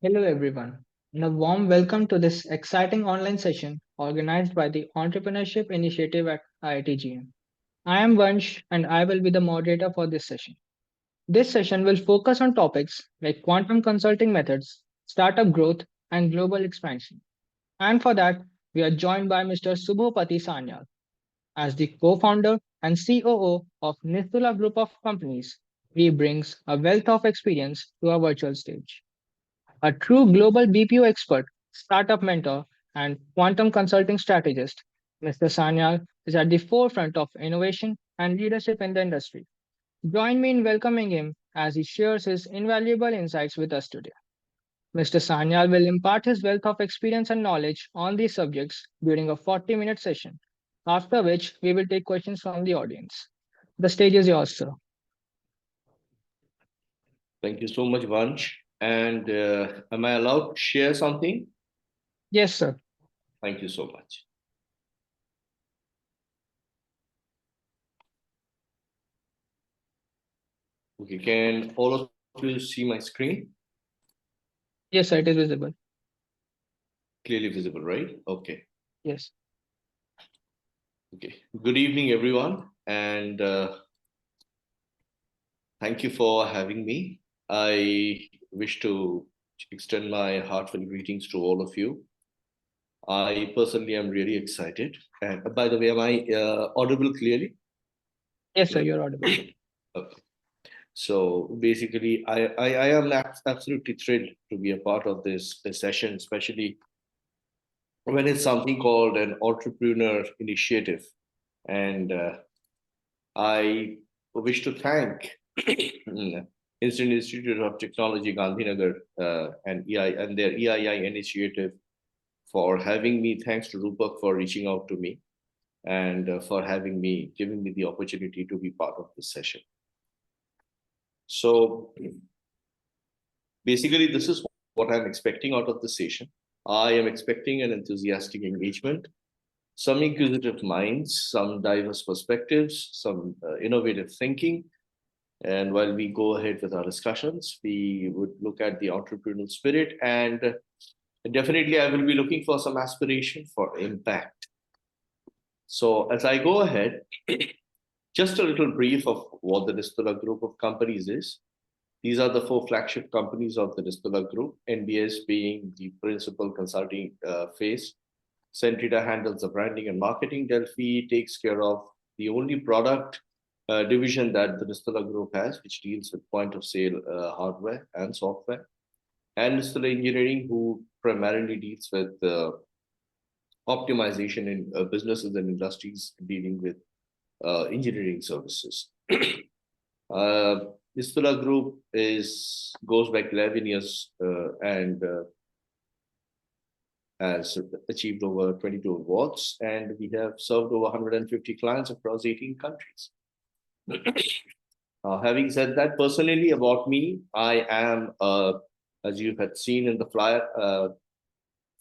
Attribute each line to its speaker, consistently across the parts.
Speaker 1: Hello, everyone, and a warm welcome to this exciting online session organized by the Entrepreneurship Initiative at IITGN. I am Vansh, and I will be the moderator for this session. This session will focus on topics like quantum consulting methods, startup growth, and global expansion. And for that, we are joined by Mr. Subho Pati Sanyal as the co-founder and COO of Nistula Group of Companies. He brings a wealth of experience to our virtual stage. A true global BPO expert, startup mentor, and quantum consulting strategist, Mr. Sanyal is at the forefront of innovation and leadership in the industry. Join me in welcoming him as he shares his invaluable insights with us today. Mr. Sanyal will impart his wealth of experience and knowledge on these subjects during a 40-minute session, after which we will take questions from the audience. The stage is yours, sir.
Speaker 2: Thank you so much, Vansh. And am I allowed to share something?
Speaker 1: Yes, sir.
Speaker 2: Thank you so much. Okay, can all of you see my screen?
Speaker 1: Yes, sir, it is visible.
Speaker 2: Clearly visible, right? Okay.
Speaker 1: Yes.
Speaker 2: Okay. Good evening, everyone. And thank you for having me. I wish to extend my heartfelt greetings to all of you. I personally am really excited. And by the way, am I audible clearly?
Speaker 1: Yes, sir,
Speaker 2: Like,
Speaker 1: you're audible.
Speaker 2: okay. So basically, I am absolutely thrilled to be a part of this session, especially when it's something called an entrepreneur initiative. And I wish to thank Instant Institute of Technology Gandhinagar and and their EII initiative for having me. Thanks to Rupak for reaching out to me and for giving me the opportunity to be part of this session. So basically, this is what I'm expecting out of the session. I am expecting an enthusiastic engagement, some inquisitive minds, some diverse perspectives, some innovative thinking. And while we go ahead with our discussions, we would look at the entrepreneurial spirit, and definitely I will be looking for some aspiration for impact. So as I go ahead, just a little brief of what the Nistula Group of companies is. These are the four flagship companies of the Nistula Group, NBS being the principal consulting phase. Centrita handles the branding and marketing. Delphi takes care of the only product division that the Nistula Group has, which deals with point of sale hardware and software. And Nistula Engineering, who primarily deals with optimization in businesses and industries dealing with engineering services. Nistula Group goes back 11 years and has achieved over 22 awards, and we have served over 150 clients across 18 countries. Having said that, personally about me, I am, as you had seen in the flyer,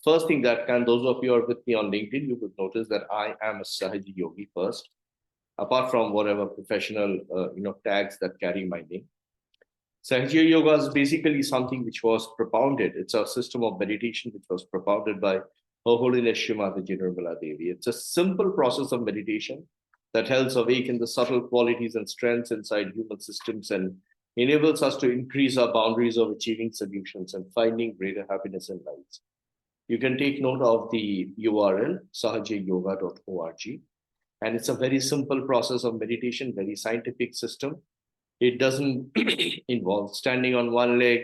Speaker 2: first thing that those of you who are with me on LinkedIn, you would notice that I am a Sahaji Yogi first, apart from whatever professional tags that carry my name. Sahaja Yoga is basically something which was propounded. It's a system of meditation which was propounded by Her Holiness Srimati Nirmala Devi. It's a simple process of meditation that helps awaken the subtle qualities and strengths inside human systems and enables us to increase our boundaries of achieving solutions and finding greater happiness in life. You can take note of the URL, sahajayoga.org. And it's a very simple process of meditation, very scientific system. It doesn't involve standing on one leg,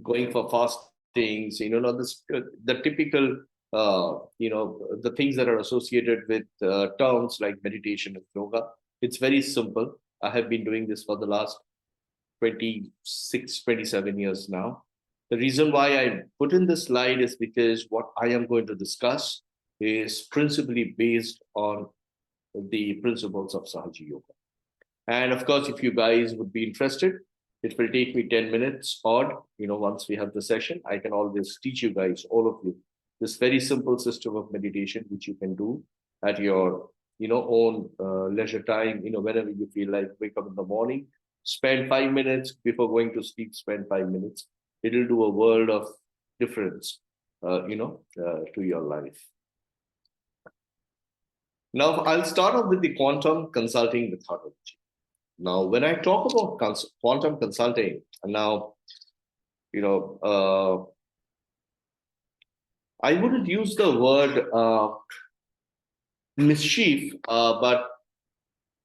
Speaker 2: going for fastings, the typical, the things that are associated with terms like meditation and yoga. It's very simple. I have been doing this for the last 26, 27 years now. The reason why I put in this slide is because what I am going to discuss is principally based on the principles of Sahaja Yoga. And of course, if you guys would be interested, it will take me 10 minutes odd. Once we have the session, I can always teach you guys, all of you, this very simple system of meditation, which you can do at your, own leisure time, whenever you feel like wake up in the morning, spend 5 minutes before going to sleep, spend 5 minutes. It'll do a world of difference, to your life. Now, I'll start off with the quantum consulting methodology. Now, when I talk about quantum consulting, now, you know, I wouldn't use the word mischief, but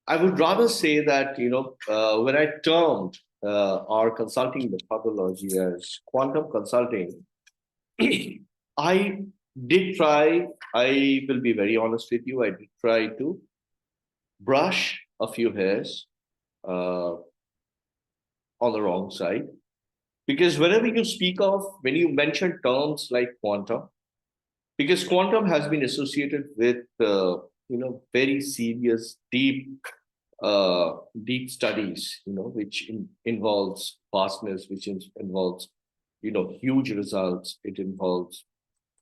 Speaker 2: I would rather say that, when I termed our consulting methodology as quantum consulting, I did try, I will be very honest with you, I did try to brush a few hairs uh, on the wrong side. Because whenever you speak of, when you mention terms like quantum, because quantum has been associated with, very serious, deep studies, which involves vastness, which involves, huge results. It involves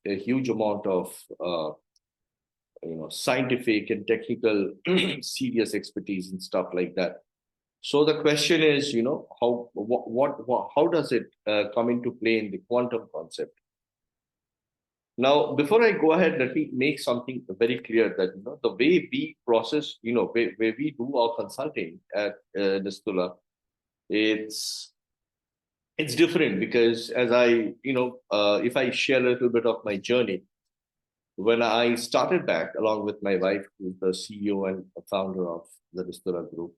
Speaker 2: a huge amount of, scientific and technical serious expertise and stuff like that. So the question is, how does it come into play in the quantum concept? Now, before I go ahead, let me make something very clear that, the way we process, where we do our consulting at Nistula, it's it's different because as I, if I share a little bit of my journey, when I started back along with my wife, who's the CEO and founder of the Nistula Group,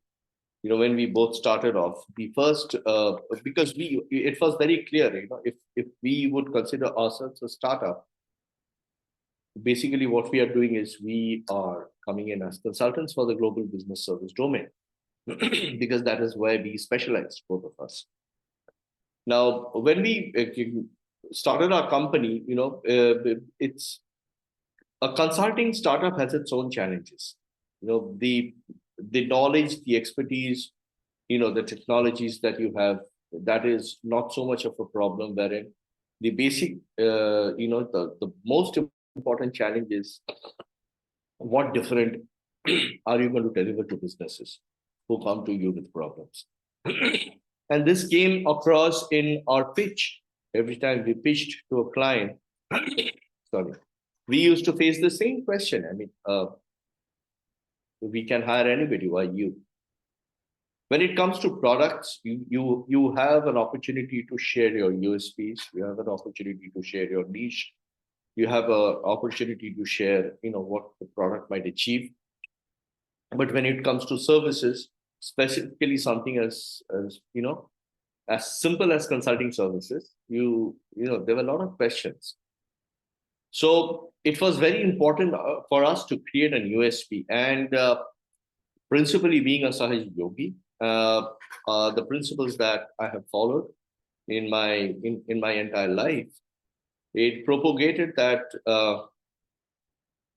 Speaker 2: when we both started off, the first, because it was very clear, if we would consider ourselves a startup, basically what we are doing is we are coming in as consultants for the global business service domain because that is where we specialize, both of us. Now, when we started our company, it's a consulting startup has its own challenges. The knowledge, the expertise, the technologies that you have, that is not so much of a problem. Wherein the basic, the most important challenge is what different are you going to deliver to businesses who come to you with problems. And this came across in our pitch. Every time we pitched to a client, sorry, we used to face the same question. I mean, we can hire anybody. Why you? When it comes to products, you have an opportunity to share your USPs. You have an opportunity to share your niche. You have an opportunity to share, what the product might achieve. But when it comes to services, specifically something as simple as consulting services, there were a lot of questions. So it was very important for us to create an USP. And principally being a Sahaj Yogi, the principles that I have followed in my entire life, it propagated that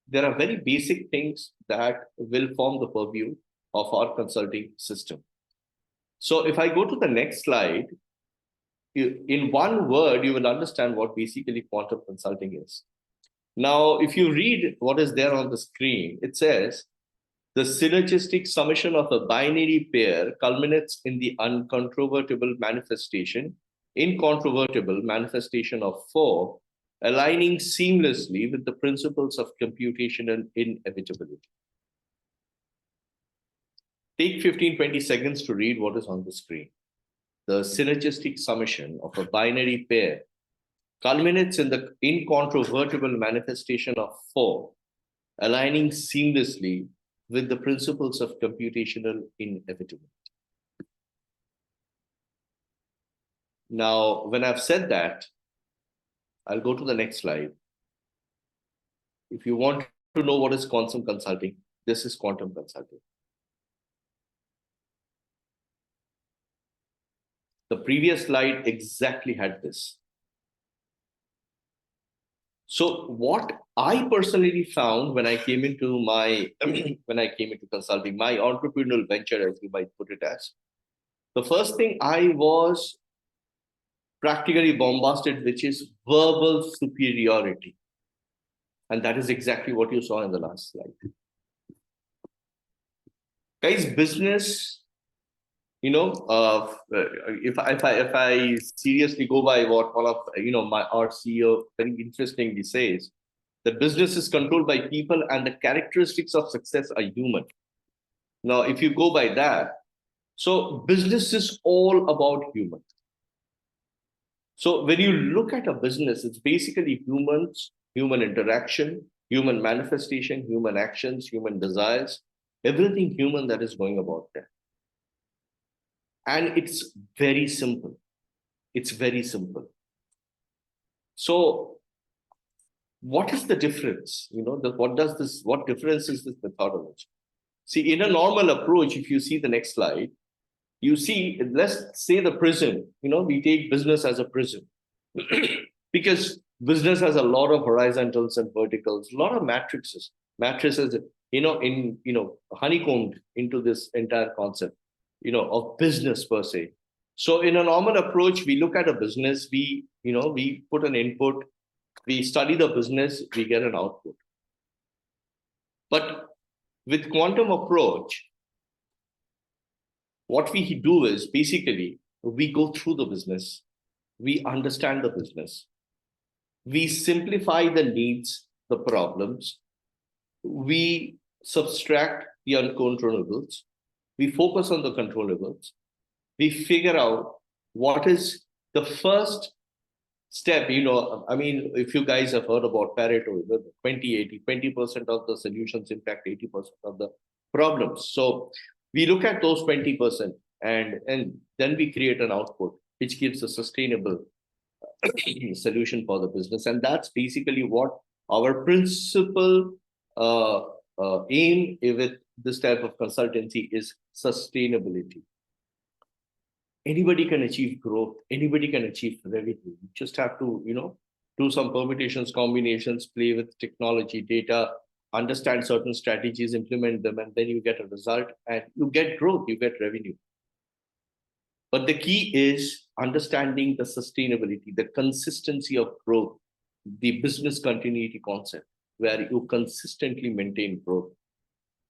Speaker 2: there are very basic things that will form the purview of our consulting system. So if I go to the next slide, in one word, you will understand what basically quantum consulting is. Now, if you read what is there on the screen, it says, the synergistic summation of a binary pair culminates in the incontrovertible manifestation of four, aligning seamlessly with the principles of computational inevitability. Take 15-20 seconds to read what is on the screen. The synergistic summation of a binary pair culminates in the incontrovertible manifestation of four, aligning seamlessly with the principles of computational inevitability. Now, when I've said that, I'll go to the next slide. If you want to know what is quantum consulting, this is quantum consulting. The previous slide exactly had this. So what I personally found when I came into consulting, my entrepreneurial venture, as you might put it as, the first thing I was practically bombasted, which is verbal superiority. And that is exactly what you saw in the last slide. Guys, business, if I seriously go by what one of our CEO very interestingly says, that business is controlled by people and the characteristics of success are human. Now, if you go by that, so business is all about human. So when you look at a business, it's basically humans, human interaction, human manifestation, human actions, human desires, everything human that is going about there. And it's very simple. It's very simple. So what is the difference? What difference is this methodology? See, in a normal approach, if you see the next slide, you see, let's say the prison, we take business as a prison because business has a lot of horizontals and verticals, a lot of matrices, honeycombed into this entire concept, of business per se. So in a normal approach, we look at a business, we put an input, we study the business, we get an output. But with quantum approach, what we do is basically we go through the business, we understand the business, we simplify the needs, the problems, we subtract the uncontrollables, we focus on the controllables, we figure out what is the first step. If you guys have heard about Pareto, the 20-80, 20% of the solutions impact 80% of the problems. So we look at those 20% and then we create an output which gives a sustainable solution for the business. And that's basically what our principal aim with this type of consultancy is: sustainability. Anybody can achieve growth, anybody can achieve revenue. You just have to, do some permutations, combinations, play with technology, data, understand certain strategies, implement them, and then you get a result and you get growth, you get revenue. But the key is understanding the sustainability, the consistency of growth, the business continuity concept, where you consistently maintain growth.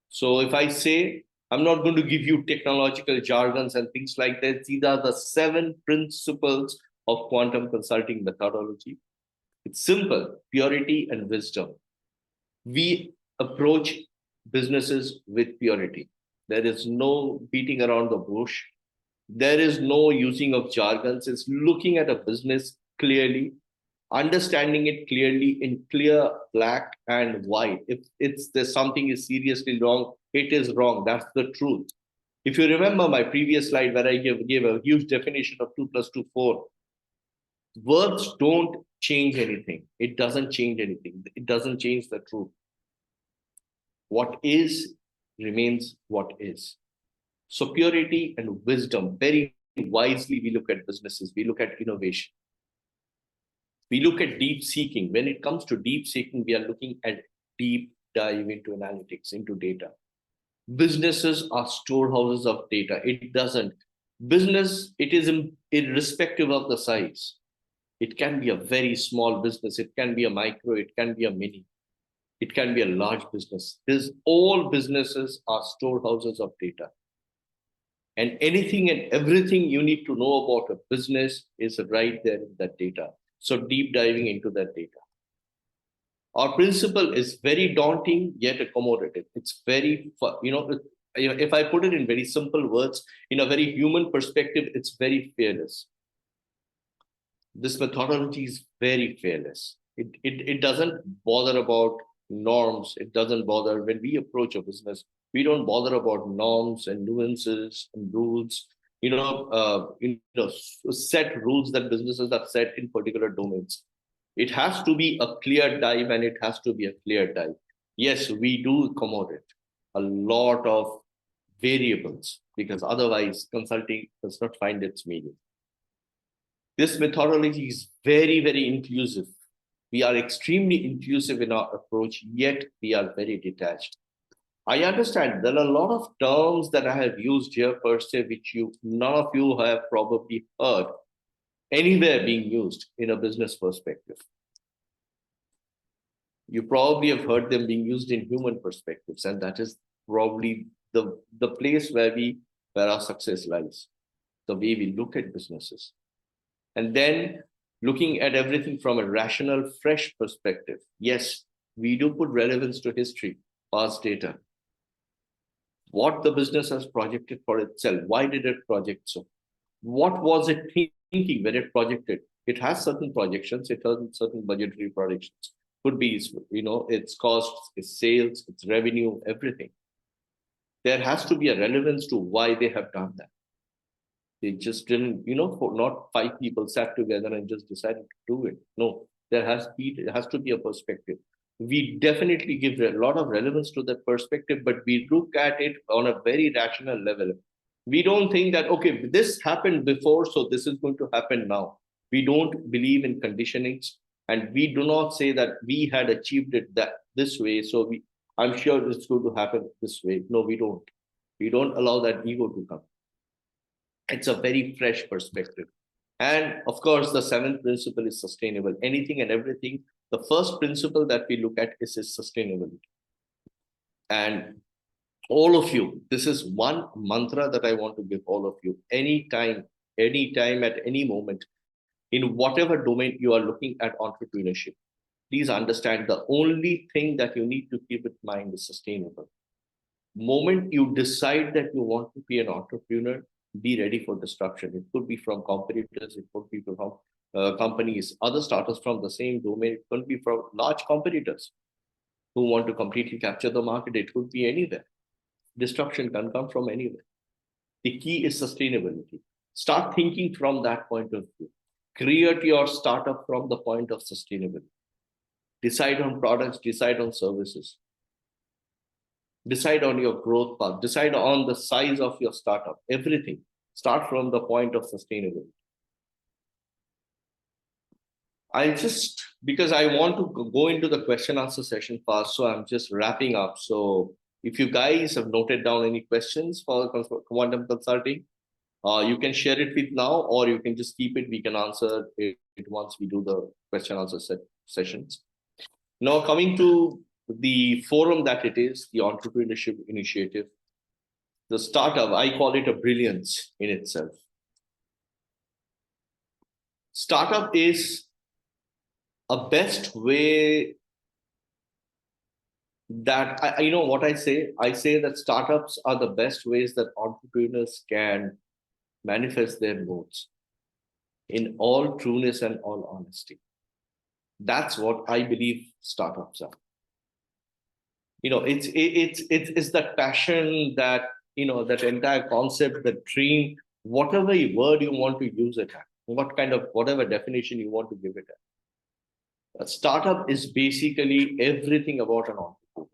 Speaker 2: So if I say, I'm not going to give you technological jargons and things like that. These are the 7 principles of quantum consulting methodology. It's simple: purity and wisdom. We approach businesses with purity. There is no beating around the bush. There is no using of jargons. It's looking at a business clearly, understanding it clearly in clear black and white. If there's something is seriously wrong, it is wrong. That's the truth. If you remember my previous slide where I gave a huge definition of 2 + 2 = 4, words don't change anything. It doesn't change anything. It doesn't change the truth. What is remains what is. So purity and wisdom, very wisely we look at businesses, we look at innovation. We look at deep seeking. When it comes to deep seeking, we are looking at deep dive into analytics, into data. Businesses are storehouses of data. Business, it is irrespective of the size. It can be a very small business. It can be a micro. It can be a mini. It can be a large business. All businesses are storehouses of data. And anything and everything you need to know about a business is right there in that data. So deep diving into that data. Our principle is very daunting yet accommodative. It's very, if I put it in very simple words, in a very human perspective, it's very fearless. This methodology is very fearless. It doesn't bother about norms. It doesn't bother when we approach a business. We don't bother about norms and nuances and rules. Set rules that businesses have set in particular domains. It has to be a clear dive, and it has to be a clear dive. Yes, we do accommodate a lot of variables because otherwise consulting does not find its meaning. This methodology is very, very inclusive. We are extremely inclusive in our approach, yet we are very detached. I understand there are a lot of terms that I have used here per se, which none of you have probably heard anywhere being used in a business perspective. You probably have heard them being used in human perspectives, and that is probably the place where we where our success lies, the way we look at businesses. And then looking at everything from a rational, fresh perspective. Yes, we do put relevance to history, past data, what the business has projected for itself. Why did it project so? What was it thinking when it projected? It has certain projections, it has certain budgetary projections. Could be, its costs, its sales, its revenue, everything. There has to be a relevance to why they have done that. They just didn't, not five people sat together and just decided to do it. No, there has to be a perspective. We definitely give a lot of relevance to that perspective, but we look at it on a very rational level. We don't think that, okay, this happened before, so this is going to happen now. We don't believe in conditionings, and we do not say that we had achieved it that this way, so I'm sure it's going to happen this way. No, we don't. We don't allow that ego to come. It's a very fresh perspective. And of course, the seventh principle is sustainable. Anything and everything, the first principle that we look at is sustainability. And all of you, this is one mantra that I want to give all of you. Anytime, at any moment, in whatever domain you are looking at entrepreneurship, please understand the only thing that you need to keep in mind is sustainable. Moment you decide that you want to be an entrepreneur, be ready for disruption. It could be from competitors, it could be from companies, other startups from the same domain, it could be from large competitors who want to completely capture the market. It could be anywhere. Disruption can come from anywhere. The key is sustainability. Start thinking from that point of view. Create your startup from the point of sustainability. Decide on products, decide on services. Decide on your growth path, decide on the size of your startup, everything. Start from the point of sustainability. Because I want to go into the question answer session fast, so I'm just wrapping up. So if you guys have noted down any questions for quantum consulting, you can share it with now, or you can just keep it. We can answer it once we do the question answer sessions. Now, coming to the forum that it is, the entrepreneurship initiative, the startup, I call it a brilliance in itself. Startup is a best way that what I say that startups are the best ways that entrepreneurs can manifest their goals in all trueness and all honesty. That's what I believe startups are. It's that passion, that that entire concept, the dream, whatever word you want to use it at, whatever definition you want to give it at. A startup is basically everything about an entrepreneur.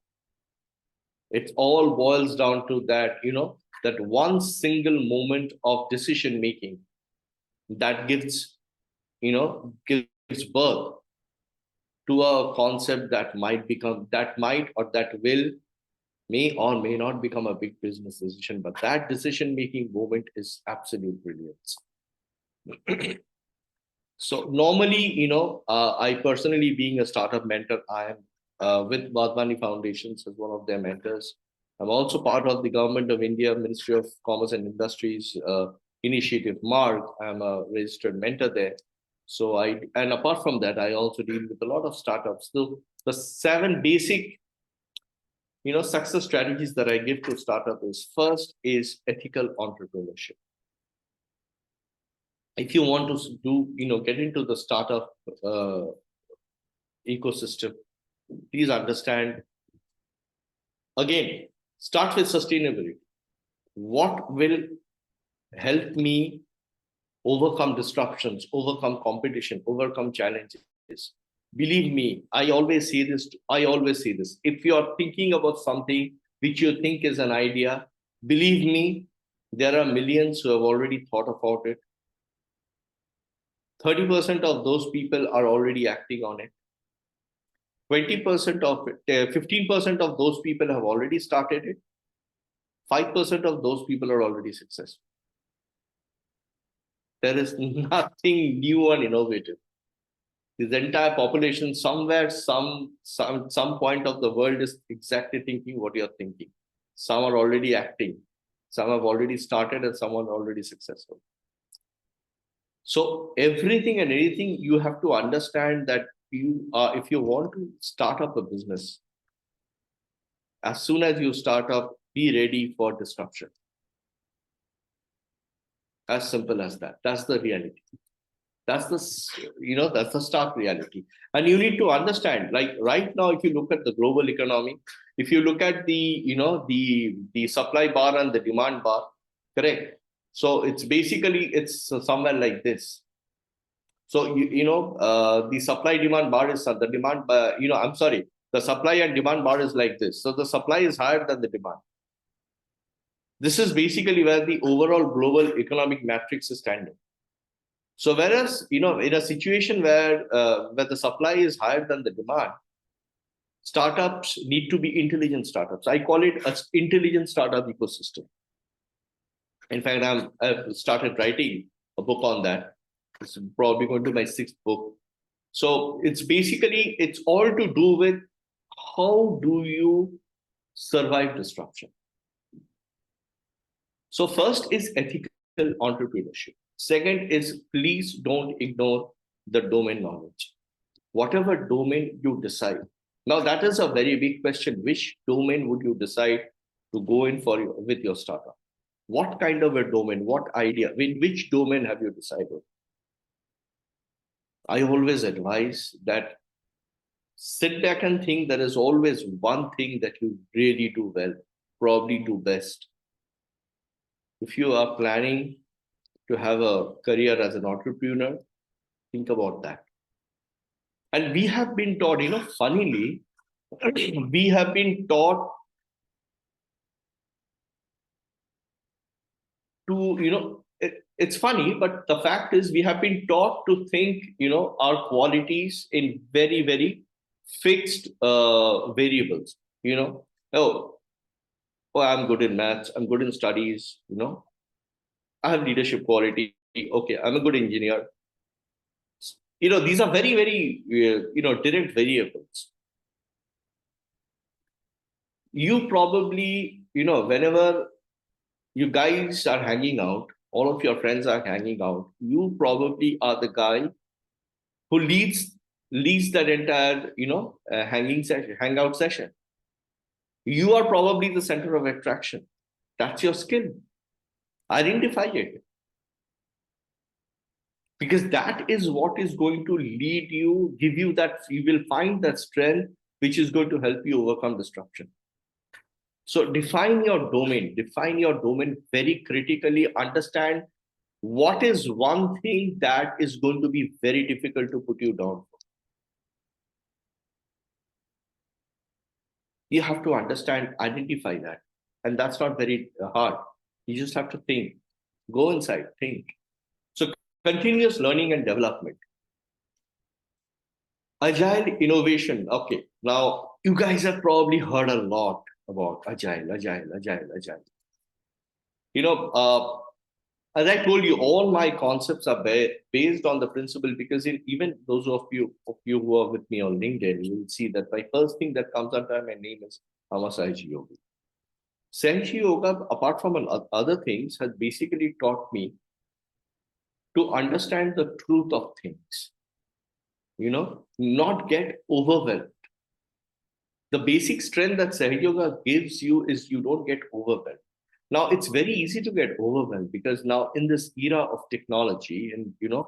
Speaker 2: It all boils down to that, that one single moment of decision making that gives birth to a concept that might or that may or may not become a big business decision, but that decision making moment is absolute brilliance. So normally, I personally, being a startup mentor, I am with Vadvani Foundations as one of their mentors. I'm also part of the Government of India Ministry of Commerce and Industries initiative MARG. I'm a registered mentor there. So and apart from that, I also deal with a lot of startups. So the 7 basic success strategies that I give to startup is, first is ethical entrepreneurship. If you want to get into the startup ecosystem, please understand, again, start with sustainability. What will help me overcome disruptions, overcome competition, overcome challenges? Believe me, I always say this. If you are thinking about something which you think is an idea, believe me, there are millions who have already thought about it. 30% of those people are already acting on it. 20% of it, 15% of those people have already started it. 5% of those people are already successful. There is nothing new and innovative. This entire population, somewhere, some point of the world, is exactly thinking what you're thinking. Some are already acting. Some have already started and some are already successful. So everything and anything, you have to understand that if you want to start up a business, as soon as you start up, be ready for disruption. As simple as that. That's the reality. That's the stark reality. And you need to understand, like right now, if you look at the global economy, if you look at the supply bar and the demand bar, correct? So it's somewhere like this. So the supply demand bar is the demand. I'm sorry, the supply and demand bar is like this. So the supply is higher than the demand. This is basically where the overall global economic matrix is standing. So whereas, in a situation where the supply is higher than the demand, startups need to be intelligent startups. I call it an intelligent startup ecosystem. In fact, I've started writing a book on that. It's probably going to be my 6th book. So it's all to do with how do you survive disruption. So first is ethical entrepreneurship. Second is please don't ignore the domain knowledge. Whatever domain you decide. Now that is a very big question. Which domain would you decide to go in with your startup? What kind of a domain? What idea? In which domain have you decided? I always advise that sit back and think there is always one thing that you really do well, probably do best. If you are planning to have a career as an entrepreneur, think about that. And we have been taught, funnily, we have been taught to, it's funny, but the fact is we have been taught to think, our qualities in very, very fixed variables, oh, I'm good in maths, I'm good in studies, I have leadership quality, okay, I'm a good engineer. These are very, very, direct variables. You probably, whenever you guys are hanging out, all of your friends are hanging out, you probably are the guy who leads that entire, hangout session. You are probably the center of attraction. That's your skill. Identify it. Because that is what is going to lead you, give you that, you will find that strength which is going to help you overcome disruption. So define your domain very critically, understand what is one thing that is going to be very difficult to put you down for. You have to understand, identify that. And that's not very hard. You just have to think, go inside, think. So continuous learning and development. Agile innovation. Okay, now you guys have probably heard a lot about agile. As I told you, all my concepts are based on the principle, because even those of you who are with me on LinkedIn, you will see that my first thing that comes under my name is Saiji Yogi. Saiji Yoga, apart from other things, has basically taught me to understand the truth of things. Not get overwhelmed. The basic strength that Sahaja Yoga gives you is you don't get overwhelmed. Now, it's very easy to get overwhelmed because now in this era of technology and, with a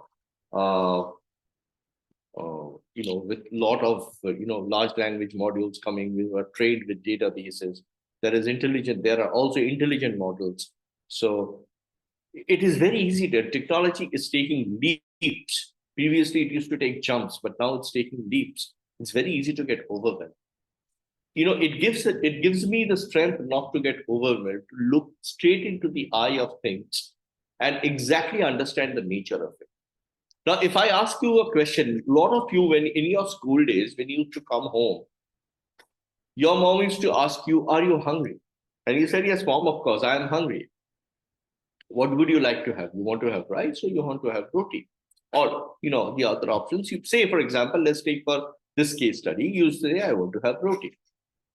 Speaker 2: lot of, large language modules coming, we were trained with databases. There are also intelligent models. So it is very easy. The technology is taking leaps. Previously, it used to take jumps, but now it's taking leaps. It's very easy to get overwhelmed. It gives me the strength not to get overwhelmed, to look straight into the eye of things and exactly understand the nature of it. Now, if I ask you a question, a lot of you, when in your school days, when you used to come home, your mom used to ask you, "Are you hungry?" And you said, "Yes, mom, of course, I am hungry." What would you like to have? You want to have rice or you want to have roti? Or, the other options. You say, for example, let's take for this case study, you say, "I want to have roti."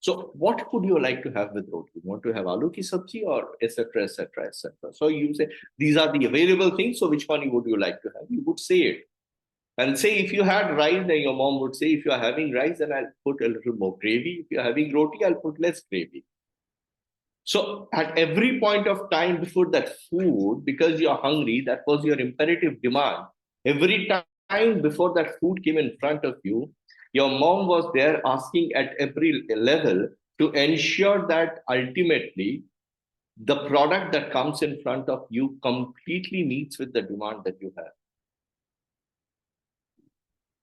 Speaker 2: So what would you like to have with roti? You want to have aloo ki sabji or etc. etc. etc. So you say these are the available things. So which one would you like to have? You would say it. And say if you had rice, then your mom would say, if you are having rice, then I'll put a little more gravy. If you're having roti, I'll put less gravy. So at every point of time before that food, because you're hungry, that was your imperative demand. Every time before that food came in front of you, your mom was there asking at every level to ensure that ultimately the product that comes in front of you completely meets with the demand that you have.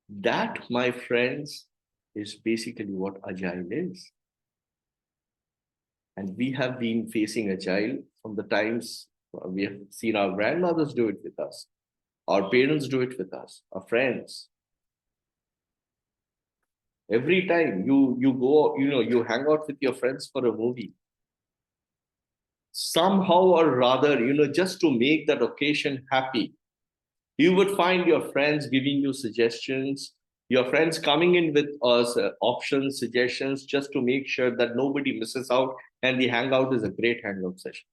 Speaker 2: That, my friends, is basically what agile is. And we have been facing agile from the times we have seen our grandmothers do it with us, our parents do it with us, our friends. Every time you go, you hang out with your friends for a movie. Somehow or rather, just to make that occasion happy, you would find your friends giving you suggestions, your friends coming in with us options, suggestions, just to make sure that nobody misses out and the hangout is a great hangout session.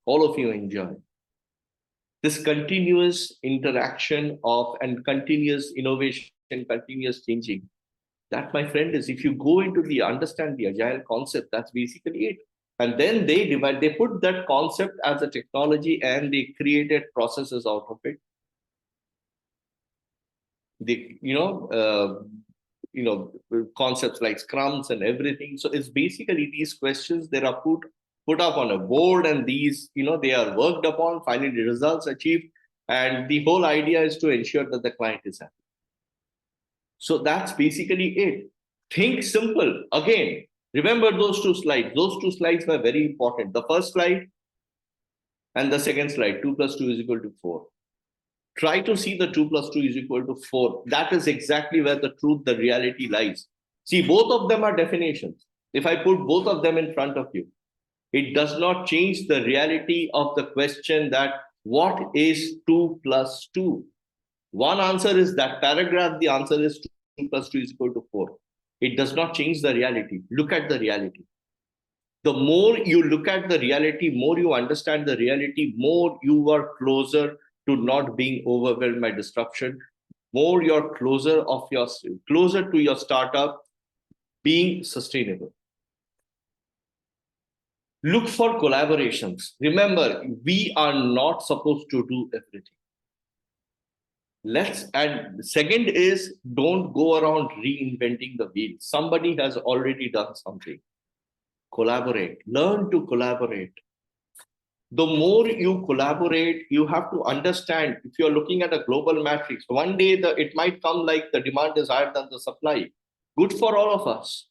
Speaker 2: All of you enjoy. This continuous interaction of and continuous innovation, continuous changing. That, my friend, is if you go into the understand the agile concept, that's basically it. And then they put that concept as a technology and they created processes out of it. The concepts like scrums and everything. So it's basically these questions that are put up on a board, and these they are worked upon, finally the results achieved, and the whole idea is to ensure that the client is happy. So that's basically it. Think simple. Again, remember those two slides. Those two slides were very important. The first slide and the second slide, 2 plus 2 is equal to 4. Try to see the 2 plus 2 is equal to 4. That is exactly where the truth, the reality lies. See, both of them are definitions. If I put both of them in front of you, it does not change the reality of the question that what is 2 plus 2? One answer is that paragraph, the answer is 2 plus 2 is equal to 4. It does not change the reality. Look at the reality. The more you look at the reality, more you understand the reality, more you are closer to not being overwhelmed by disruption, more you're closer to your startup being sustainable. Look for collaborations. Remember, we are not supposed to do everything. And second is, don't go around reinventing the wheel. Somebody has already done something. Collaborate. Learn to collaborate. The more you collaborate, you have to understand, if you're looking at a global matrix, one day it might come like the demand is higher than the supply. Good for all of us,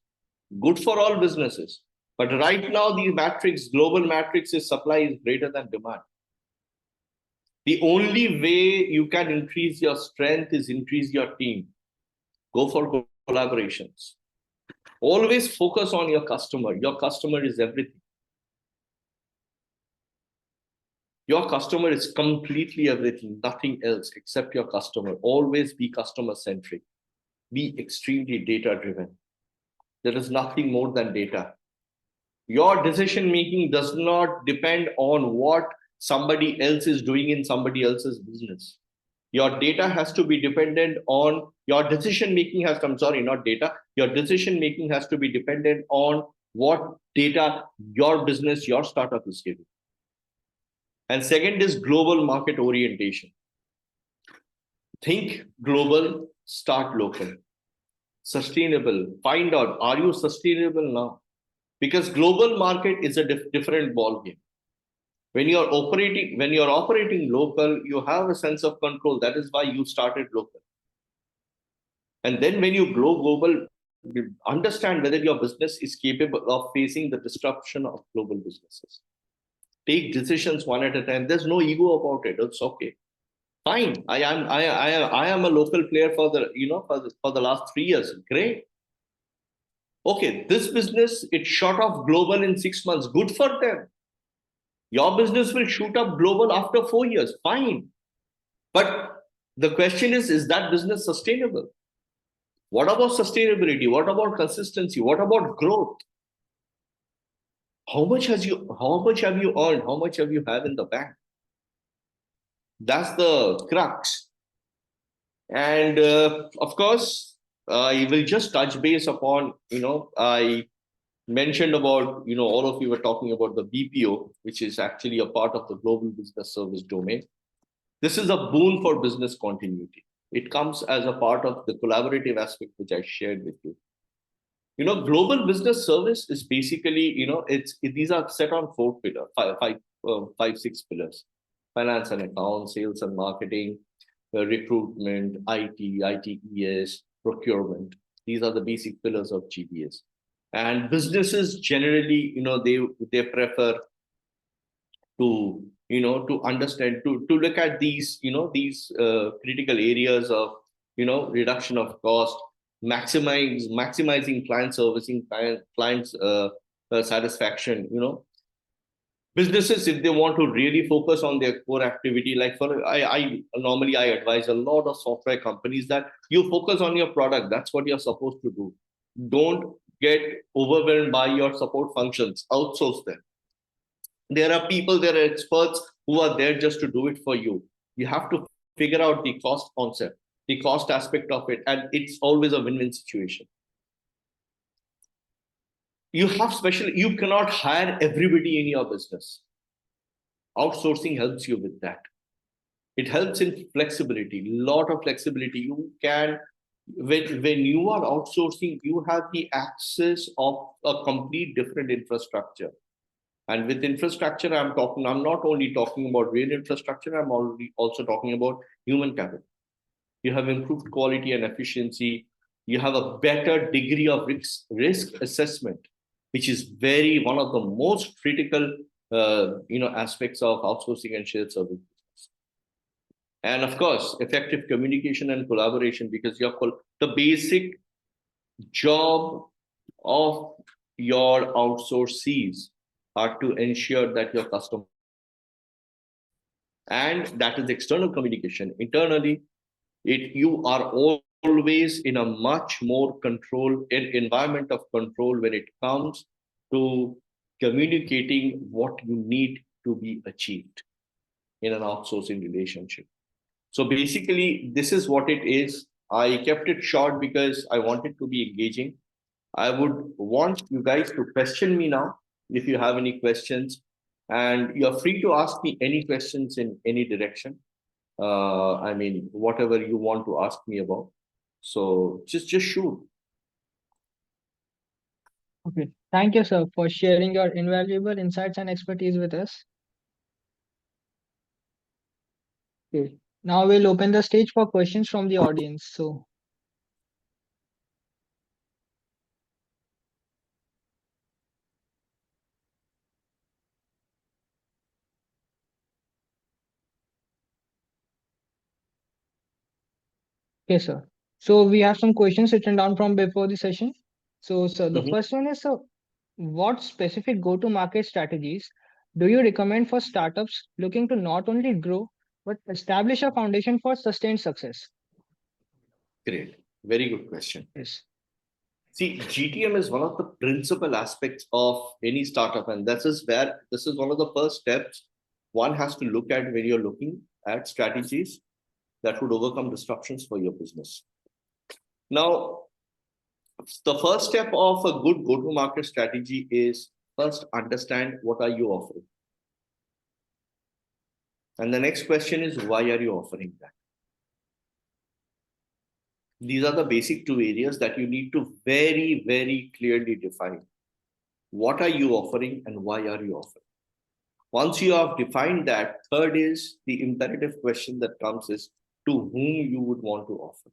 Speaker 2: good for all businesses. But right now, the matrix, global matrix, is supply is greater than demand. The only way you can increase your strength is increase your team. Go for collaborations. Always focus on your customer. Your customer is everything. Your customer is completely everything, nothing else except your customer. Always be customer centric. Be extremely data driven. There is nothing more than data. Your decision making does not depend on what somebody else is doing in somebody else's business. Your data has to be dependent on your decision making has come, sorry, not data. Your decision making has to be dependent on what data your business, your startup is giving. And second is global market orientation. Think global, start local. Sustainable. Find out, are you sustainable now? Because global market is a different ball game. When you're operating local, you have a sense of control. That is why you started local. And then when you grow global, understand whether your business is capable of facing the disruption of global businesses. Take decisions one at a time. There's no ego about it. It's okay. Fine. I am a local player for the last 3 years. Great. Okay, this business, it shot off global in 6 months. Good for them. Your business will shoot up global after 4 years. Fine. But the question is that business sustainable? What about sustainability? What about consistency? What about growth? How much have you earned? How much have you have in the bank? That's the crux. And of course, I will just touch base upon, I mentioned about, all of you were talking about the BPO, which is actually a part of the global business service domain. This is a boon for business continuity. It comes as a part of the collaborative aspect, which I shared with you. Global business service is basically, these are set on four pillars, five, 6 pillars: finance and account, sales and marketing, recruitment, ITES, procurement. These are the basic pillars of GBS. And businesses generally, they prefer to, to understand, to look at these, these critical areas of, reduction of cost, maximizing client servicing, clients satisfaction. Businesses, if they want to really focus on their core activity, like for I normally I advise a lot of software companies that you focus on your product. That's what you're supposed to do. Don't get overwhelmed by your support functions. Outsource them. There are people, there are experts who are there just to do it for you. You have to figure out the cost concept, the cost aspect of it, and it's always a win-win situation. You cannot hire everybody in your business. Outsourcing helps you with that. It helps in flexibility, lot of flexibility. You can, when you are outsourcing, you have the access of a complete different infrastructure. And with infrastructure, I'm not only talking about real infrastructure, I'm already also talking about human capital. You have improved quality and efficiency. You have a better degree of risk assessment, which is very one of the most critical aspects of outsourcing and shared service. And of course, effective communication and collaboration, because the basic job of your outsourcees are to ensure that your customer, and that is external communication. Internally, you are always in a much more control environment of control when it comes to communicating what you need to be achieved in an outsourcing relationship. So basically, this is what it is. I kept it short because I wanted to be engaging. I would want you guys to question me now if you have any questions, and you're free to ask me any questions in any direction. I mean, whatever you want to ask me about. So just shoot.
Speaker 1: Okay. Thank you, sir, for sharing your invaluable insights and expertise with us. Okay. Now we'll open the stage for questions from the audience. So, okay, sir. So we have some questions written down from before the session. So, sir, the
Speaker 2: Mhm.
Speaker 1: first one is, what specific go-to-market strategies do you recommend for startups looking to not only grow but establish a foundation for sustained success?
Speaker 2: Great. Very good question.
Speaker 1: Yes.
Speaker 2: See, GTM is one of the principal aspects of any startup, and this is one of the first steps one has to look at when you're looking at strategies that would overcome disruptions for your business. Now, the first step of a good go-to-market strategy is first understand what are you offering. And the next question is, why are you offering that? These are the basic two areas that you need to very, very clearly define. What are you offering and why are you offering? Once you have defined that, third is the imperative question that comes is to whom you would want to offer.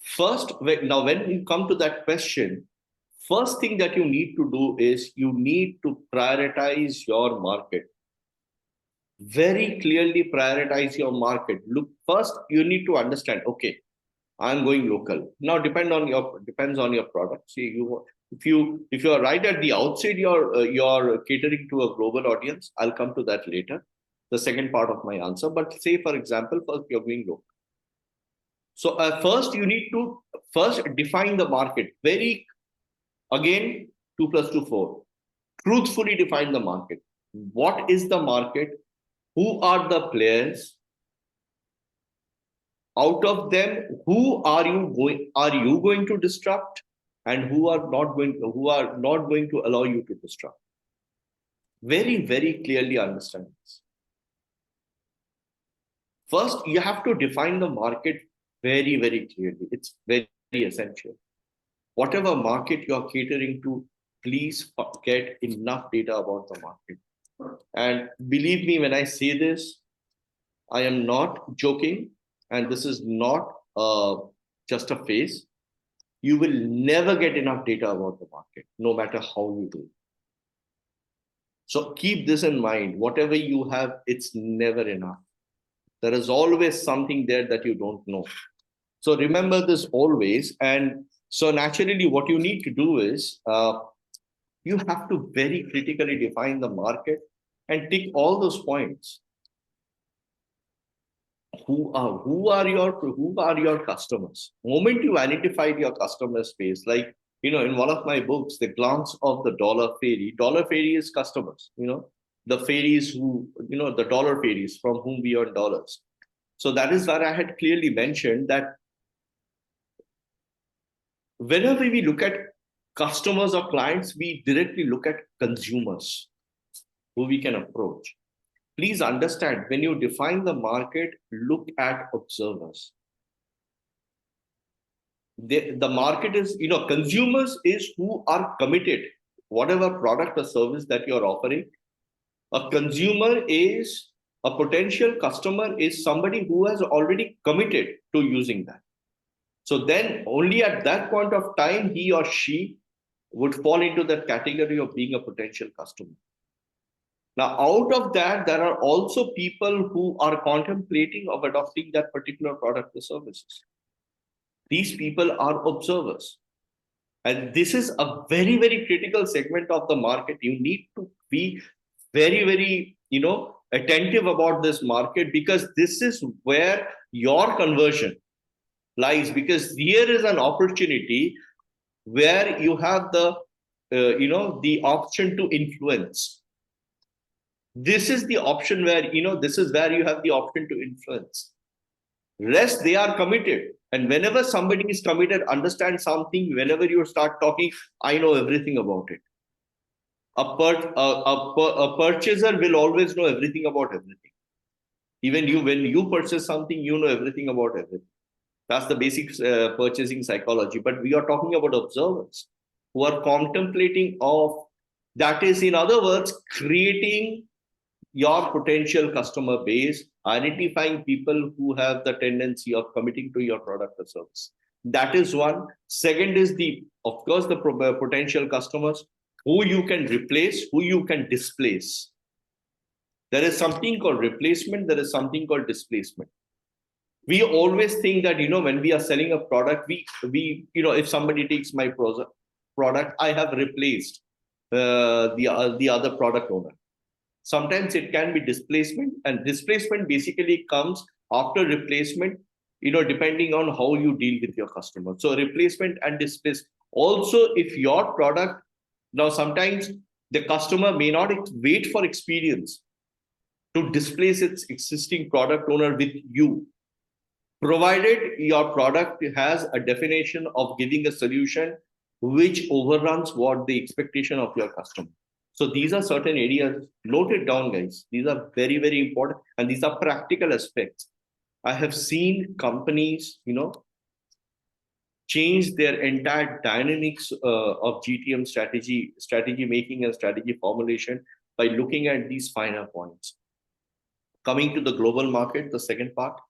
Speaker 2: First, now when you come to that question, first thing that you need to do is you need to prioritize your market. Very clearly prioritize your market. Look, first you need to understand, okay, I'm going local. Now depends on your product. See, if you are right at the outset, you're catering to a global audience. I'll come to that later, the second part of my answer. But say for example, first you're going local. So first you need to first define the market. Very Again, 2 plus 2, 4. Truthfully define the market. What is the market? Who are the players? Out of them, who are you going to disrupt, and who are not going to allow you to disrupt? Very, very clearly understand this. First, you have to define the market very, very clearly. It's very essential. Whatever market you are catering to, please get enough data about the market. And believe me when I say this, I am not joking, and this is not just a phase. You will never get enough data about the market, no matter how you do. So keep this in mind. Whatever you have, it's never enough. There is always something there that you don't know. So remember this always. And so naturally, what you need to do is you have to very critically define the market and tick all those points. Who are your customers? Moment you identified your customer space, like in one of my books, The Glance of the Dollar Fairy is customers. The fairies the dollar fairies from whom we earn dollars. So that is where I had clearly mentioned that whenever we look at customers or clients, we directly look at consumers who we can approach. Please understand, when you define the market, look at observers. The market is, consumers is who are committed, whatever product or service that you're offering. A consumer is a potential customer, is somebody who has already committed to using that. So then only at that point of time, he or she would fall into that category of being a potential customer. Now, out of that, there are also people who are contemplating of adopting that particular product or services. These people are observers. And this is a very, very critical segment of the market. You need to be very, very, attentive about this market, because this is where your conversion lies. Because here is an opportunity where you have the option to influence. This is the option where, this is where you have the option to influence. Rest, they are committed. And whenever somebody is committed, understand something, whenever you start talking, I know everything about it. A purchaser will always know everything about everything. Even when you purchase something, you know everything about everything. That's the basic purchasing psychology. But we are talking about observers who are contemplating of, that is, in other words, creating your potential customer base, identifying people who have the tendency of committing to your product or service. That is one. Second is of course, the potential customers who you can replace, who you can displace. There is something called replacement. There is something called displacement. We always think that, when we are selling a product, if somebody takes my product, I have replaced the other product owner. Sometimes it can be displacement, and displacement basically comes after replacement, depending on how you deal with your customer. So replacement and displace. Also, if your product, now sometimes the customer may not wait for experience to displace its existing product owner with you, provided your product has a definition of giving a solution which overruns what the expectation of your customer. So these are certain areas. Note it down, guys. These are very, very important, and these are practical aspects. I have seen companies, change their entire dynamics of GTM strategy making and strategy formulation by looking at these finer points. Coming to the global market, the second part.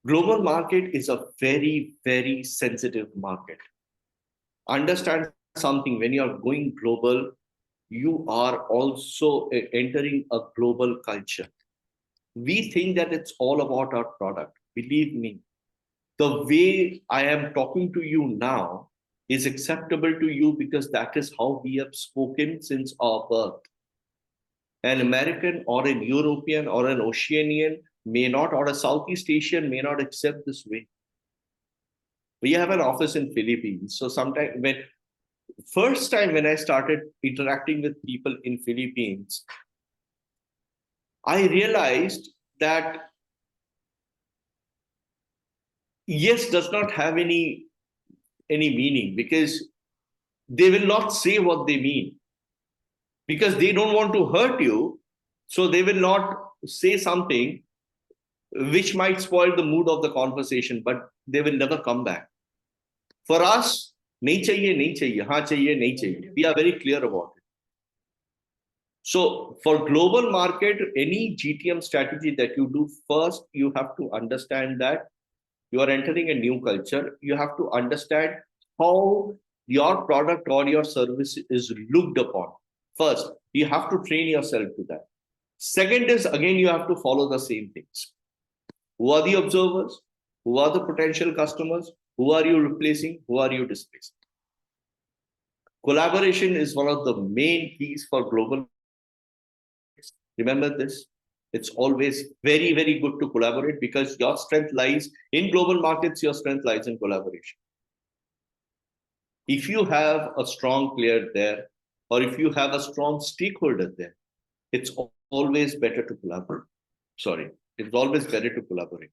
Speaker 2: Global market is a very, very sensitive market. Understand something, when you are going global, you are also entering a global culture. We think that it's all about our product. Believe me, the way I am talking to you now is acceptable to you because that is how we have spoken since our birth. An American or an European or an Oceanian may not, or a Southeast Asian may not accept this way. We have an office in Philippines. So sometimes first time when I started interacting with people in Philippines, I realized that yes does not have any meaning, because they will not say what they mean, because they don't want to hurt you, so they will not say something which might spoil the mood of the conversation, but they will never come back. For us, nahi chahiye, nahi chahiye, haan chahiye, nahi chahiye. We are very clear about it. So for global market, any GTM strategy that you do, first you have to understand that you are entering a new culture. You have to understand how your product or your service is looked upon. First, you have to train yourself to that. Second is, again, you have to follow the same things. Who are the observers? Who are the potential customers? Who are you replacing? Who are you displacing? Collaboration is one of the main keys for global markets. Remember this. It's always very, very good to collaborate, because your strength lies in global markets, your strength lies in collaboration. If you have a strong player there, or if you have a strong stakeholder there, it's always better to collaborate. Sorry, it's always better to collaborate.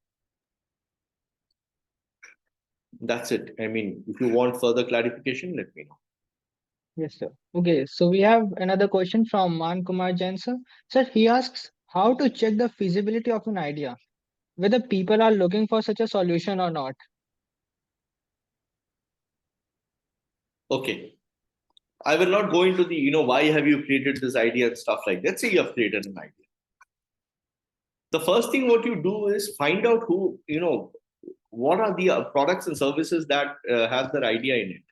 Speaker 2: That's it. I mean, if you want further clarification, let me know.
Speaker 1: Yes, sir. Okay, so we have another question from Man Kumar Jain, sir. Sir, he asks how to check the feasibility of an idea, whether people are looking for such a solution or not.
Speaker 2: Okay. I will not go into the, why have you created this idea and stuff like that. Say you have created an idea. The first thing what you do is find out who, what are the products and services that have their idea in it,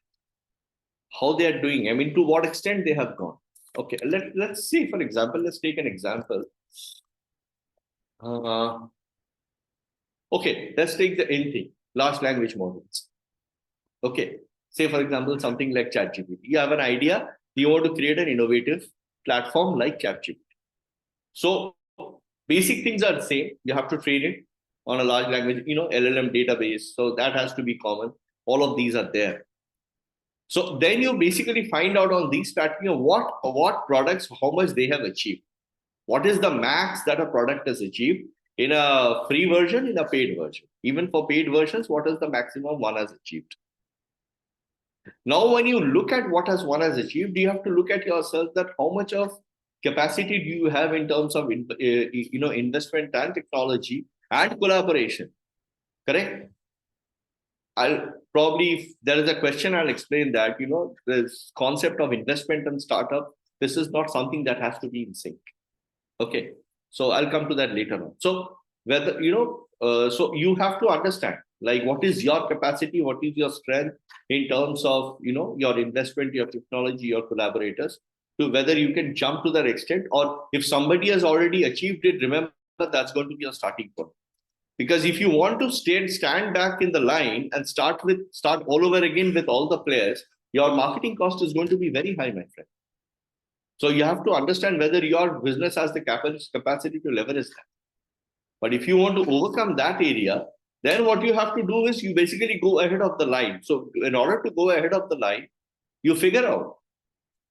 Speaker 2: how they are doing. I mean, to what extent they have gone. Okay, let's see, for example, let's take an example. Uh, okay, let's take the in thing, large language models. Okay, say for example, something like ChatGPT. You have an idea, you want to create an innovative platform like ChatGPT. So basic things are the same. You have to train it on a large language, LLM database. So that has to be common. All of these are there. So then you basically find out on these platforms what products, how much they have achieved. What is the max that a product has achieved in a free version, in a paid version? Even for paid versions, what is the maximum one has achieved? Now, when you look at what has one has achieved, you have to look at yourself that how much of capacity do you have in terms of investment and technology and collaboration. Correct? I'll probably, if there is a question, I'll explain that. This concept of investment and startup, this is not something that has to be in sync. Okay, so I'll come to that later on. So whether so you have to understand like what is your capacity, what is your strength in terms of your investment, your technology, your collaborators, to whether you can jump to that extent, or if somebody has already achieved it, remember that's going to be a starting point. Because if you want to stand back in the line and start all over again with all the players, your marketing cost is going to be very high, my friend. So you have to understand whether your business has the capacity to leverage that. But if you want to overcome that area, then what you have to do is you basically go ahead of the line. So in order to go ahead of the line, you figure out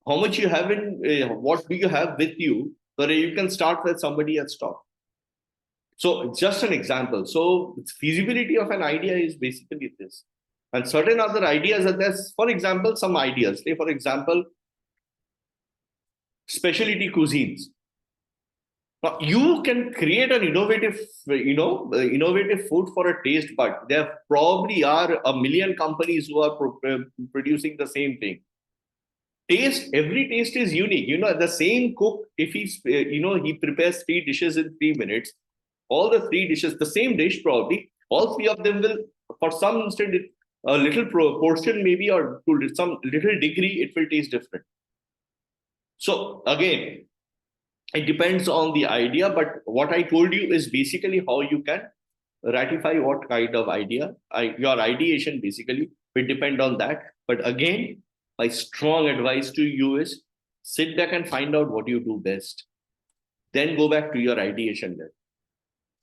Speaker 2: how much you have in, what do you have with you, so that you can start with somebody and stop. So just an example. So feasibility of an idea is basically this. And certain other ideas are there. For example, some ideas. Say, for example, specialty cuisines. Now, you can create an innovative food for a taste bud. There probably are a million companies who are producing the same thing. Every taste is unique. The same cook, if he prepares 3 dishes in 3 minutes, all the 3 dishes, the same dish probably, all three of them will, for some instant, a little proportion maybe, or to some little degree, it will taste different. So again, it depends on the idea, but what I told you is basically how you can ratify what kind of idea. Your ideation basically will depend on that. But again, my strong advice to you is sit back and find out what you do best. Then go back to your ideation level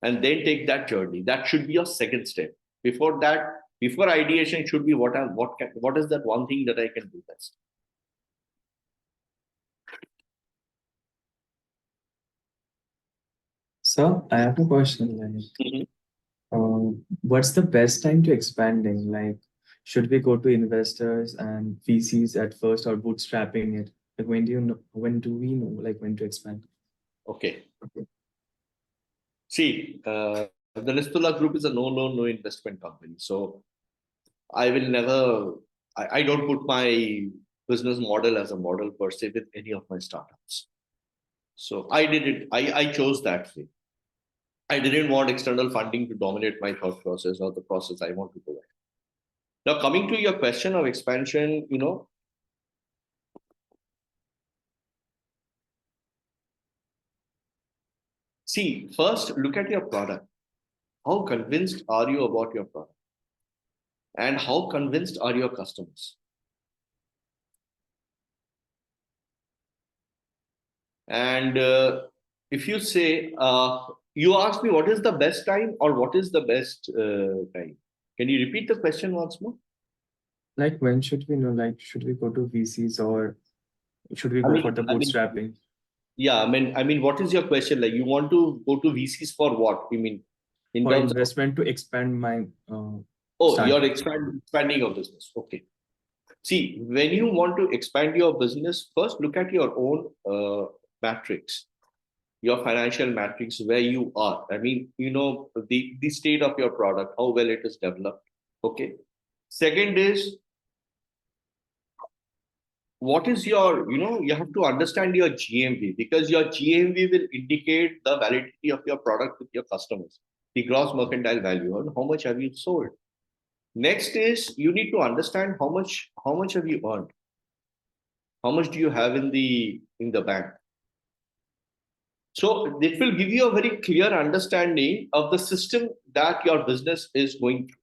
Speaker 2: and then take that journey. That should be your second step. Before that, before ideation should be what is that one thing that I can do best.
Speaker 3: So I have a question.
Speaker 2: Mhm.
Speaker 3: What's the best time to expanding? Like, should we go to investors and VCs at first, or bootstrapping it? Like, when do you know? When do we know? Like, when to expand?
Speaker 2: Okay. See, the Nistula Group is a no loan, no investment company. So I will never, I don't put my business model as a model per se with any of my startups. So I did it, I chose that way. I didn't want external funding to dominate my thought process or the process I want to provide. Now, coming to your question of expansion, see, first look at your product. How convinced are you about your product? And how convinced are your customers? And if you say, you asked me what is the best time or what is the best time? Can you repeat the question once more?
Speaker 3: Like, when should we know? Like, should we go to VCs, or should we
Speaker 2: I
Speaker 3: go
Speaker 2: mean,
Speaker 3: for the
Speaker 2: I mean,
Speaker 3: bootstrapping
Speaker 2: yeah, what is your question? Like, you want to go to VCs for what? You mean, in
Speaker 3: for
Speaker 2: terms of,
Speaker 3: investment to expand my
Speaker 2: oh, you're
Speaker 3: startup?
Speaker 2: expanding your business. Okay. See, when you want to expand your business, first look at your own matrix, your financial matrix, where you are. I mean, the state of your product, how well it is developed. Okay. Second is, what is your, you have to understand your GMV, because your GMV will indicate the validity of your product with your customers, the gross mercantile value, and how much have you sold. Next is, you need to understand how much have you earned, how much do you have in the bank. So it will give you a very clear understanding of the system that your business is going through.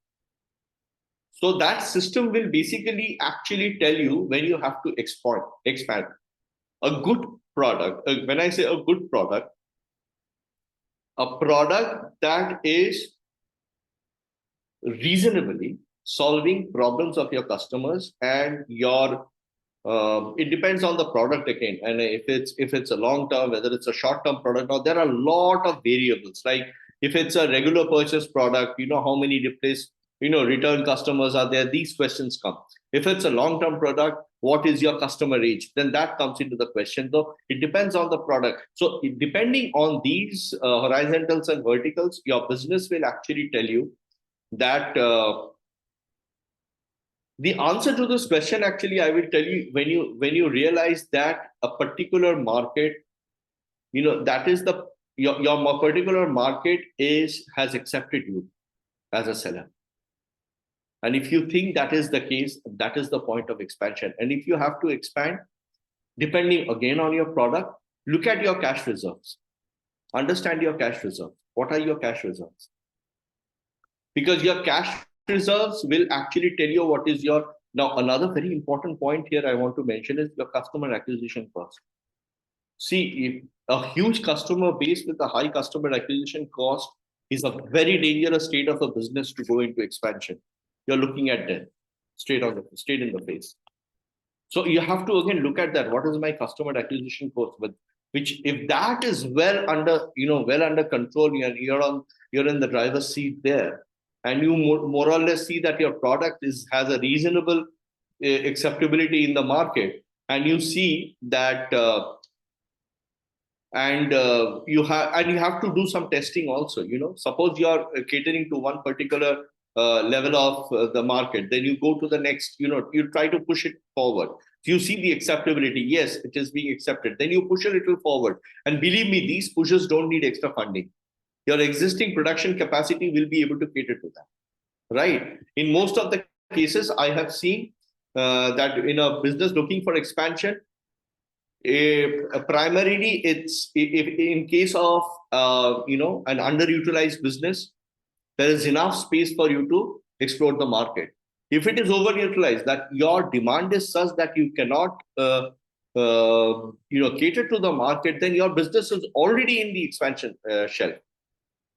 Speaker 2: So that system will basically actually tell you when you have to expand. A good product, when I say a good product, a product that is reasonably solving problems of your customers and your, it depends on the product again, and if it's a long term, whether it's a short term product, or there are a lot of variables. Like, if it's a regular purchase product, how many return customers are there, these questions come. If it's a long term product, what is your customer age, then that comes into the question. So it depends on the product. So depending on these horizontals and verticals, your business will actually tell you that, the answer to this question, actually, I will tell you, when you realize that a particular market, that is your particular market has accepted you as a seller. And if you think that is the case, that is the point of expansion. And if you have to expand, depending again on your product, look at your cash reserves, understand your cash reserves. What are your cash reserves? Because your cash reserves will actually tell you what is your. Now, another very important point here I want to mention is your customer acquisition cost. See, if a huge customer base with a high customer acquisition cost is a very dangerous state of a business to go into expansion. You're looking at death straight in the face. So you have to again look at that. What is my customer acquisition cost? But which, if that is well under control, and you're in the driver's seat there, and you more or less see that your product has a reasonable acceptability in the market, and you see that, and you have to do some testing also. Suppose you are catering to one particular level of the market, then you go to the next. You try to push it forward. You see the acceptability, yes, it is being accepted, then you push a little forward. And believe me, these pushes don't need extra funding. Your existing production capacity will be able to cater to that, right? In most of the cases I have seen, that in a business looking for expansion, primarily, it's if in case of an underutilized business, there is enough space for you to explore the market. If it is overutilized, that your demand is such that you cannot cater to the market, then your business is already in the expansion shelf.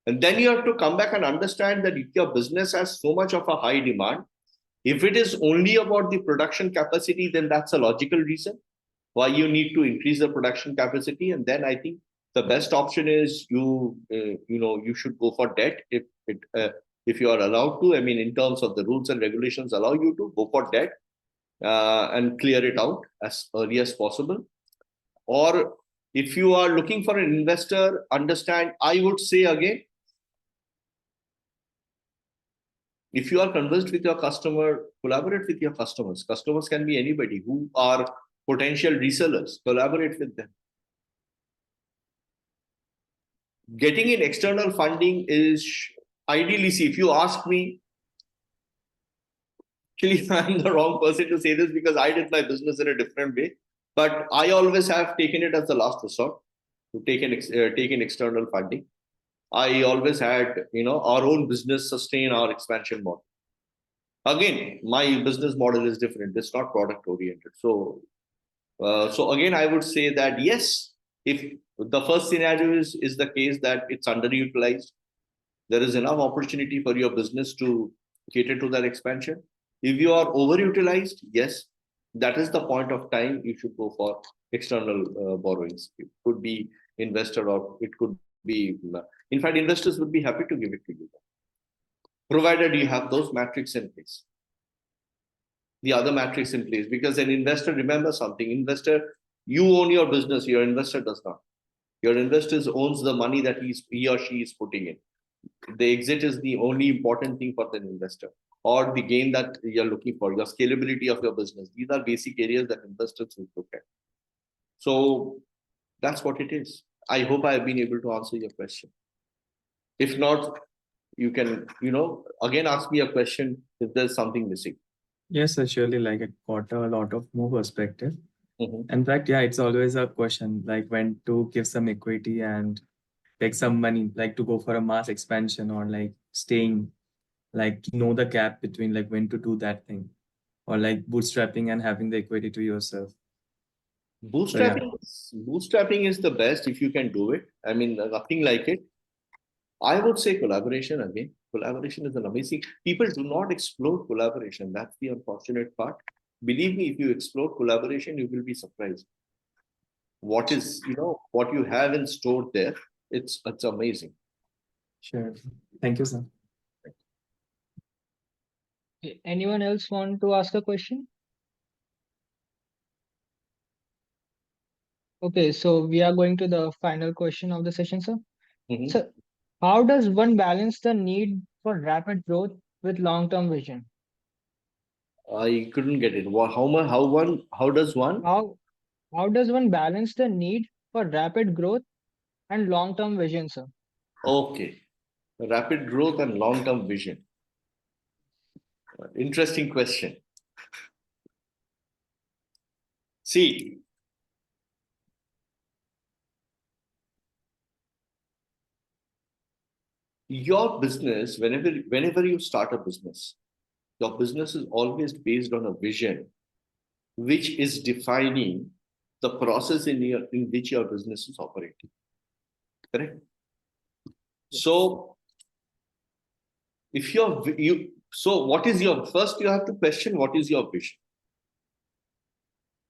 Speaker 2: And then you have to come back and understand that if your business has so much of a high demand, if it is only about the production capacity, then that's a logical reason why you need to increase the production capacity. And then I think The best option is you should go for debt if you are allowed to. I mean, in terms of the rules and regulations allow you to go for debt and clear it out as early as possible. Or if you are looking for an investor, understand, I would say again, if you are conversed with your customer, collaborate with your customers. Customers can be anybody who are potential resellers. Collaborate with them. Getting in external funding is ideally, see, if you ask me, actually, I'm the wrong person to say this because I did my business in a different way. But I always have taken it as the last resort to take in external funding. I always had, our own business sustain our expansion model. Again, my business model is different. It's not product oriented. So again, I would say that yes, if the first scenario is the case that it's underutilized, there is enough opportunity for your business to cater to that expansion. If you are overutilized, yes, that is the point of time you should go for external borrowings. It could be investor or it could be, in fact, investors would be happy to give it to you, provided you have those metrics in place. The other metrics in place, because an investor, remember something, investor, you own your business, your investor does not. Your investor owns the money that he or she is putting in. The exit is the only important thing for the investor, or the gain that you're looking for, your scalability of your business. These are basic areas that investors will look at. So that's what it is. I hope I have been able to answer your question. If not, you can, again ask me a question if there's something missing.
Speaker 3: Yes, I surely like it. Got a lot of more perspective. In fact, yeah, it's always a question like when to give some equity and take some money, like to go for a mass expansion or like staying, like know the gap between like when to do that thing or like bootstrapping and having the equity to yourself.
Speaker 2: Bootstrapping is the best if you can do it. I mean, nothing like it. I would say collaboration again. Collaboration is an amazing. People do not explore collaboration. That's the unfortunate part. Believe me, if you explore collaboration, you will be surprised. What you have in store there, it's amazing.
Speaker 3: Sure. Thank you, sir.
Speaker 1: Anyone else want to ask a question? Okay, so we are going to the final question of the session, sir. So, how does one balance the need for rapid growth with long-term vision?
Speaker 2: I couldn't get it. How does one?
Speaker 1: How does one balance the need for rapid growth and long-term vision, sir?
Speaker 2: Okay. Rapid growth and long-term vision. Interesting question. See, your business, whenever you start a business, your business is always based on a vision, which is defining the process in which your business is operating. Correct? So, what is your, first you have to question what is your vision.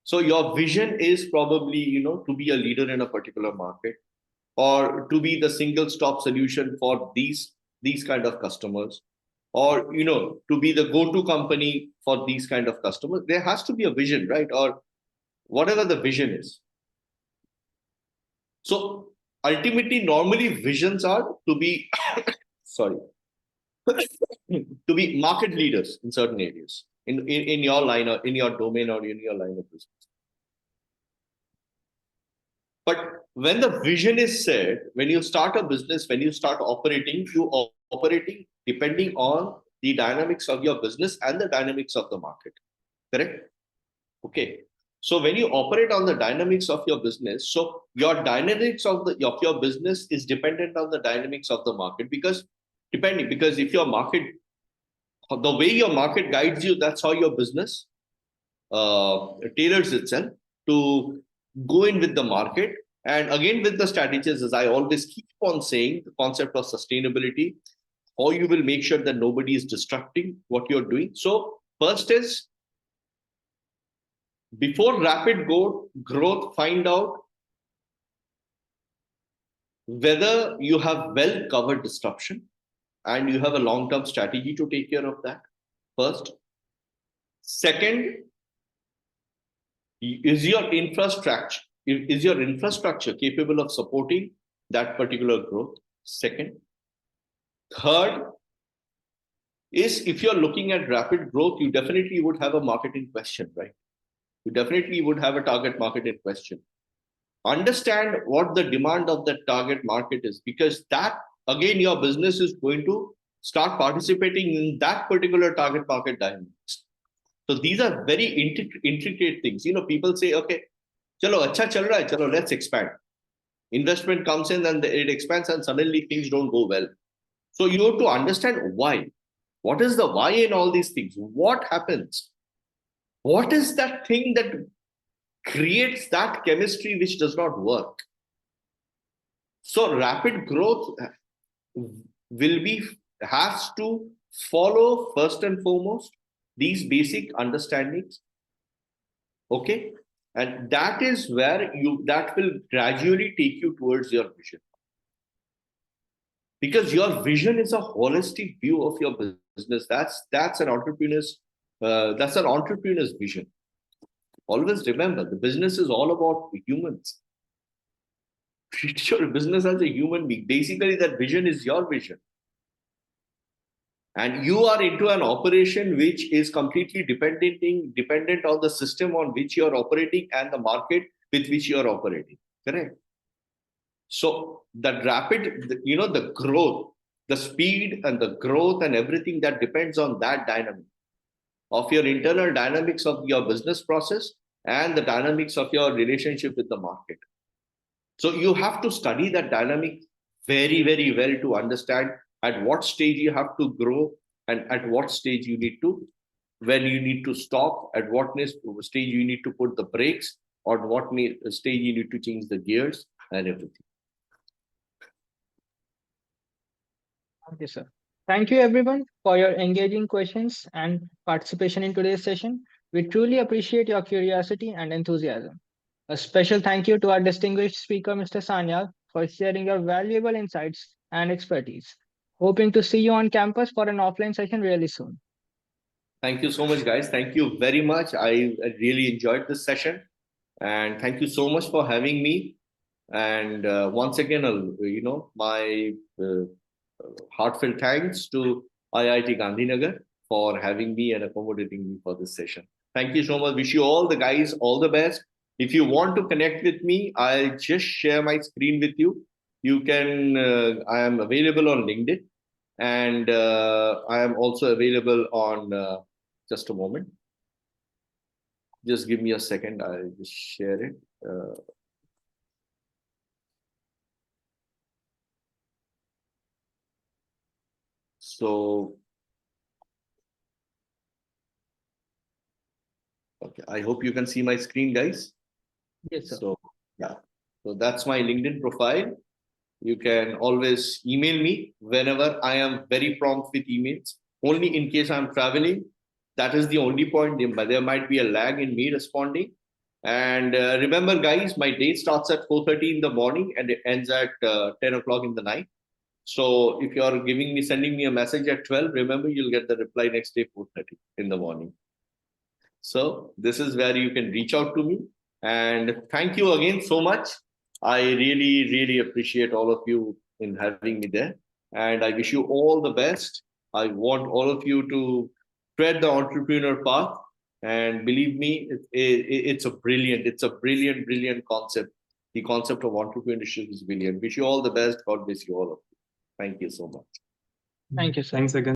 Speaker 2: So your vision is probably, to be a leader in a particular market, or to be the single stop solution for these kind of customers, or to be the go-to company for these kind of customers. There has to be a vision, right? Or whatever the vision is. So ultimately, normally visions are to be sorry to be market leaders in certain areas in your line, or in your domain, or in your line of business. But when the vision is set, when you start a business, when you start operating, you are operating depending on the dynamics of your business and the dynamics of the market. Correct? Okay. So when you operate on the dynamics of your business, so your dynamics of your business is dependent on the dynamics of the market, because if your market, the way your market guides you, that's how your business tailors itself to go in with the market. And again, with the strategies, as I always keep on saying, the concept of sustainability, how you will make sure that nobody is disrupting what you're doing. So first is, before rapid growth, find out whether you have well covered disruption and you have a long-term strategy to take care of that, first. Second, is your infrastructure capable of supporting that particular growth? Second. Third is, if you're looking at rapid growth, you definitely would have a market in question, right? You definitely would have a target market in question. Understand what the demand of that target market is, because that, again, your business is going to start participating in that particular target market dynamics. So these are very intricate things. People say, okay, chalo, acha chal raha hai, chalo, let's expand. Investment comes in and it expands, and suddenly things don't go well. So you have to understand why. What is the why in all these things? What happens? What is that thing that creates that chemistry which does not work? So rapid growth has to follow, first and foremost, these basic understandings. Okay, and that is where that will gradually take you towards your vision, because your vision is a holistic view of your business. That's an entrepreneur's vision. Always remember, the business is all about humans. Treat your business as a human being. Basically, that vision is your vision. And you are into an operation which is completely dependent on the system on which you are operating and the market with which you are operating. Correct? So the the growth, the speed and the growth and everything that depends on that dynamic of your internal dynamics of your business process and the dynamics of your relationship with the market. So you have to study that dynamic very, very well to understand at what stage you have to grow and at what stage you need to, when you need to stop, at what stage you need to put the brakes, or what stage you need to change the gears and everything.
Speaker 1: Thank you, sir. Thank you, everyone, for your engaging questions and participation in today's session. We truly appreciate your curiosity and enthusiasm. A special thank you to our distinguished speaker, Mr. Sanyal, for sharing your valuable insights and expertise. Hoping to see you on campus for an offline session really soon.
Speaker 2: Thank you so much, guys. Thank you very much. I really enjoyed this session. And thank you so much for having me. And once again, my heartfelt thanks to IIT Gandhinagar for having me and accommodating me for this session. Thank you so much. Wish you all the guys all the best. If you want to connect with me, I'll just share my screen with you. You can, I am available on LinkedIn, and I am also available on, just a moment. Just give me a second. I'll just share it. So, okay, I hope you can see my screen, guys.
Speaker 1: Yes, sir.
Speaker 2: So, yeah. So that's my LinkedIn profile. You can always email me whenever. I am very prompt with emails. Only in case I'm traveling. That is the only point. There might be a lag in me responding. And remember, guys, my day starts at 4:30 in the morning and it ends at 10 o'clock in the night. So if you're sending me a message at 12, remember, you'll get the reply next day 4:30 in the morning. So this is where you can reach out to me. And thank you again so much. I really, really appreciate all of you in having me there. And I wish you all the best. I want all of you to tread the entrepreneur path. And believe me, it's a brilliant concept. The concept of entrepreneurship is brilliant. Wish you all the best. God bless you all of you. Thank you so much.
Speaker 1: Thank you, sir.
Speaker 3: Thanks again.